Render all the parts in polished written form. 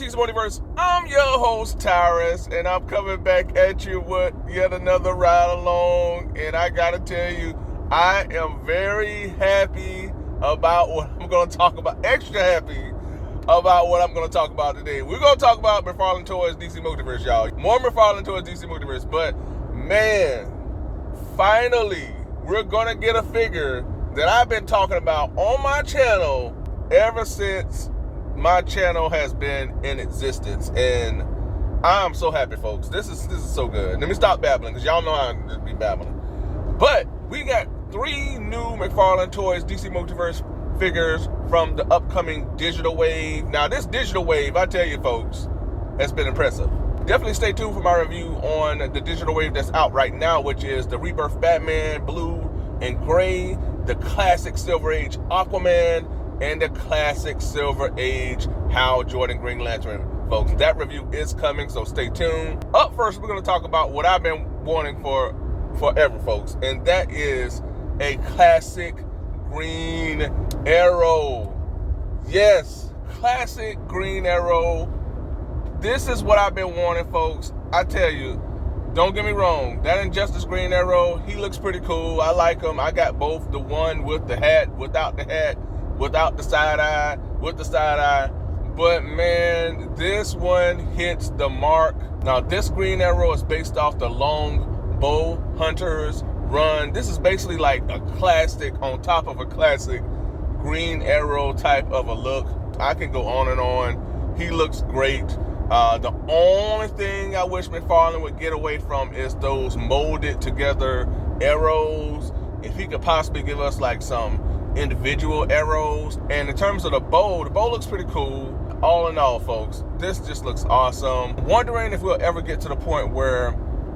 DC Multiverse. I'm your host, Tyrus, and I'm coming back at you with yet another ride along. And I gotta tell you, I am very happy about what I'm gonna talk about. Extra happy about what I'm gonna talk about today. We're gonna talk about McFarlane Toys DC Multiverse, y'all. More McFarlane Toys DC Multiverse, but man, finally, we're gonna get a figure that I've been talking about on my channel ever since my channel has been in existence, and I'm so happy, folks. This is so good. Let me stop babbling, because y'all know I just be babbling. But we got 3 new McFarlane Toys DC Multiverse figures from the upcoming digital wave. Now, this digital wave, I tell you, folks, has been impressive. Definitely stay tuned for my review on the digital wave that's out right now, which is the Rebirth Batman Blue and Gray, the classic Silver Age Aquaman, and the classic Silver Age Hal Jordan Green Lantern, folks. That review is coming, so stay tuned. Up first, we're going to talk about what I've been wanting for forever, folks, and that is a classic Green Arrow. Yes, classic Green Arrow. This is what I've been wanting, folks. I tell you, don't get me wrong, that Injustice Green Arrow, he looks pretty cool. I like him. I got both, the one with the hat, without the hat, without the side eye, with the side eye. But man, this one hits the mark. Now, this Green Arrow is based off the Long Bow Hunters run. This is basically like a classic on top of a classic Green Arrow type of a look. I can go on and on. He looks great. The only thing I wish McFarlane would get away from is those molded together arrows. If he could possibly give us like some individual arrows. And in terms of the bow looks pretty cool. All in all, folks, this just looks awesome. Wondering if we'll ever get to the point where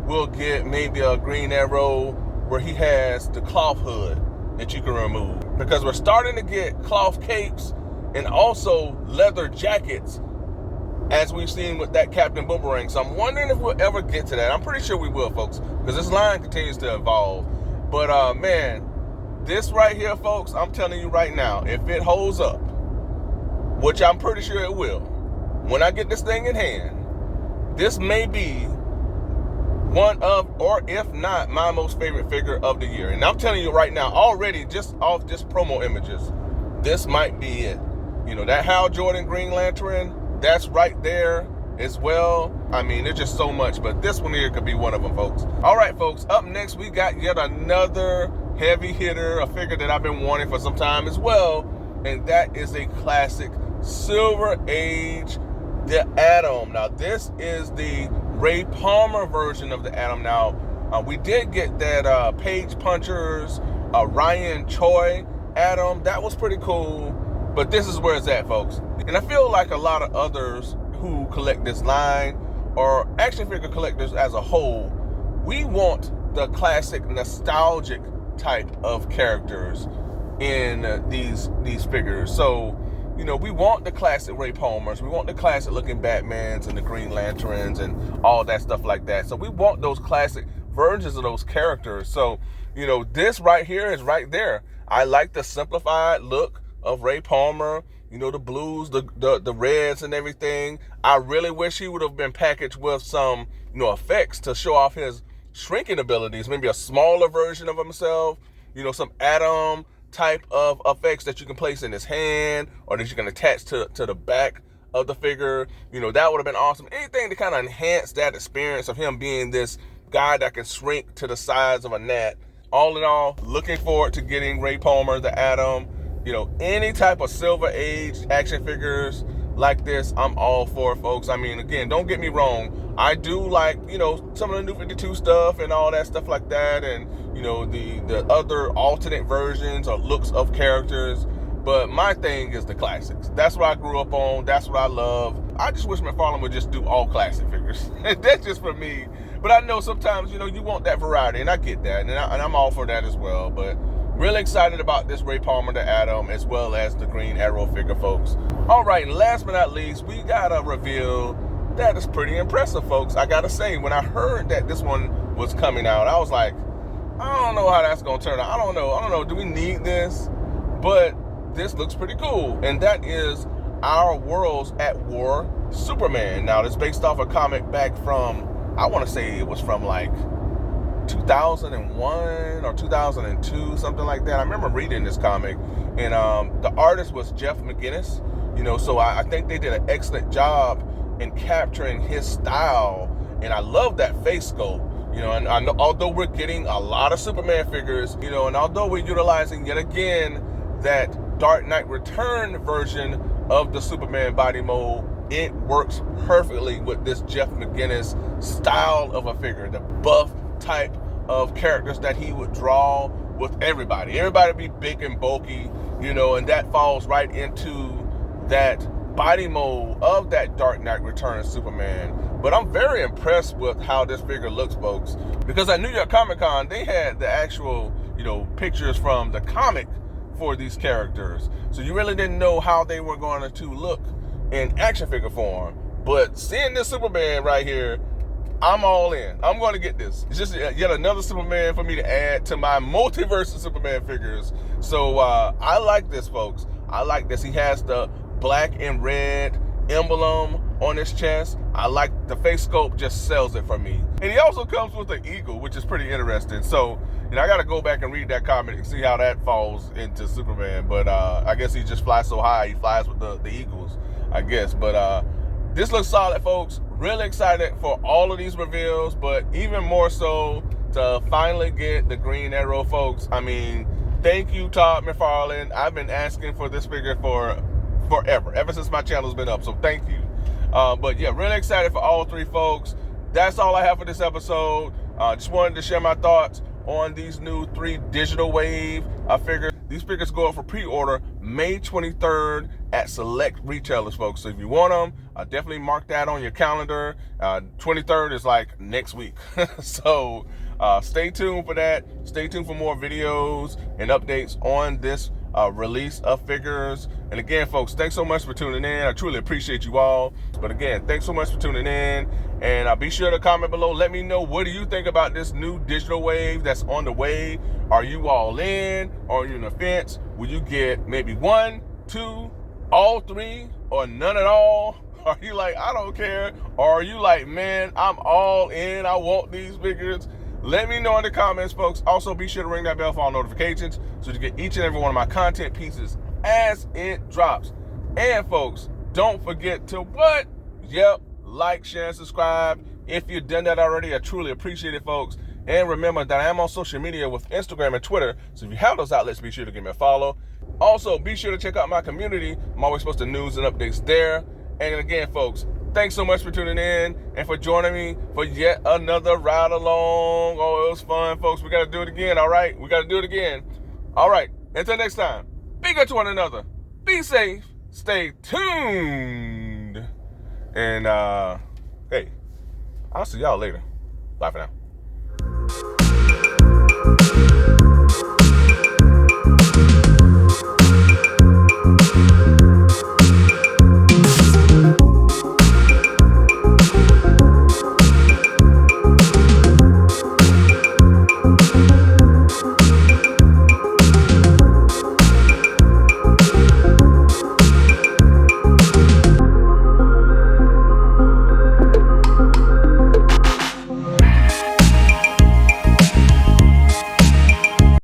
we'll get maybe a Green Arrow where he has the cloth hood that you can remove, because we're starting to get cloth capes and also leather jackets, as we've seen with that Captain Boomerang. So I'm wondering if we'll ever get to that. I'm pretty sure we will, folks, because this line continues to evolve. But man, this right here, folks, I'm telling you right now, if it holds up, which I'm pretty sure it will, when I get this thing in hand, this may be one of, or if not, my most favorite figure of the year. And I'm telling you right now, already, just off just promo images, this might be it. You know, that Hal Jordan Green Lantern, that's right there as well. I mean, there's just so much, but this one here could be one of them, folks. All right, folks, up next, we got yet another heavy hitter, a figure that I've been wanting for some time as well, and that is a classic Silver Age, the Atom. Now, this is the Ray Palmer version of the Atom. Now, we did get that Page Punchers, Ryan Choi Atom. That was pretty cool, but this is where it's at, folks. And I feel like a lot of others who collect this line, or action figure collectors as a whole, we want the classic nostalgic type of characters in these figures. So, you know, we want the classic Ray Palmers, we want the classic looking Batmans and the Green Lanterns and all that stuff like that. So we want those classic versions of those characters. So, you know, this right here is right there. I like the simplified look of Ray Palmer, you know, the blues, the reds and everything. I really wish he would have been packaged with some, you know, effects to show off his shrinking abilities, maybe a smaller version of himself, you know, some Atom type of effects that you can place in his hand or that you can attach to the back of the figure. You know, that would have been awesome. Anything to kind of enhance that experience of him being this guy that can shrink to the size of a gnat. All in all, looking forward to getting Ray Palmer, the Atom. You know, any type of Silver Age action figures like this, I'm all for, folks. I mean, again, don't get me wrong. I do like, you know, some of the New 52 stuff and all that stuff like that, and, you know, the other alternate versions or looks of characters. But my thing is the classics. That's what I grew up on. That's what I love. I just wish McFarlane would just do all classic figures. That's just for me. But I know sometimes, you know, you want that variety, and I get that, and I'm all for that as well. But really excited about this Ray Palmer, the Atom, as well as the Green Arrow figure, folks. All right, and last but not least, we got a reveal that is pretty impressive, folks. I gotta say, when I heard that this one was coming out, I was like, I don't know how that's gonna turn out. I don't know. Do we need this? But this looks pretty cool, and that is Our Worlds at War Superman. Now, it's based off a comic back from, I want to say it was from like 2001 or 2002, something like that. I remember reading this comic, and the artist was Jeff McGinnis. So I think they did an excellent job in capturing his style, and I love that face sculpt. And I know, although we're getting a lot of Superman figures, and although we're utilizing yet again that Dark Knight Return version of the Superman body mold, it works perfectly with this Jeff McGinnis style of a figure, the buff type of characters that he would draw with everybody. Everybody be big and bulky, and that falls right into that body mold of that Dark Knight Returns Superman. But I'm very impressed with how this figure looks, folks, because at New York Comic Con, they had the actual, pictures from the comic for these characters. So you really didn't know how they were going to look in action figure form. But seeing this Superman right here, I'm all in. I'm going to get this. It's just yet another Superman for me to add to my multiverse of Superman figures. So I like this, folks. I like this. He has the black and red emblem on his chest. I like the face sculpt, just sells it for me. And he also comes with an eagle, which is pretty interesting. So, I got to go back and read that comic and see how that falls into Superman. But I guess he just flies so high. He flies with the eagles, I guess. But this looks solid, folks. Really excited for all of these reveals, but even more so to finally get the Green Arrow, folks. I mean, thank you, Todd McFarlane. I've been asking for this figure for forever, ever since my channel's been up, so thank you. But yeah, really excited for all three, folks. That's all I have for this episode. Just wanted to share my thoughts on these new 3 Digital Wave figures. These figures go up for pre-order May 23rd at select retailers, folks. So if you want them, definitely mark that on your calendar. 23rd is like next week. So stay tuned for that. Stay tuned for more videos and updates on this release of figures. And again, folks, thanks so much for tuning in. I truly appreciate you all. But again, thanks so much for tuning in. And be sure to comment below. Let me know, what do you think about this new Digital Wave that's on the way? Are you all in? Or are you on the fence? Will you get maybe 1, 2, all 3, or none at all? Are you like, I don't care? Or are you like, man, I'm all in, I want these figures? Let me know in the comments, folks. Also, be sure to ring that bell for all notifications so you get each and every one of my content pieces as it drops. And folks, don't forget to what? Yep, like, share, and subscribe. If you've done that already, I truly appreciate it, folks. And remember that I am on social media with Instagram and Twitter. So if you have those outlets, be sure to give me a follow. Also, be sure to check out my community. I'm always posting news and updates there. And again, folks, thanks so much for tuning in and for joining me for yet another ride along. Oh, it was fun, folks. We got to do it again, all right? We got to do it again. All right. Until next time, be good to one another. Be safe. Stay tuned. And, hey, I'll see y'all later. Bye for now.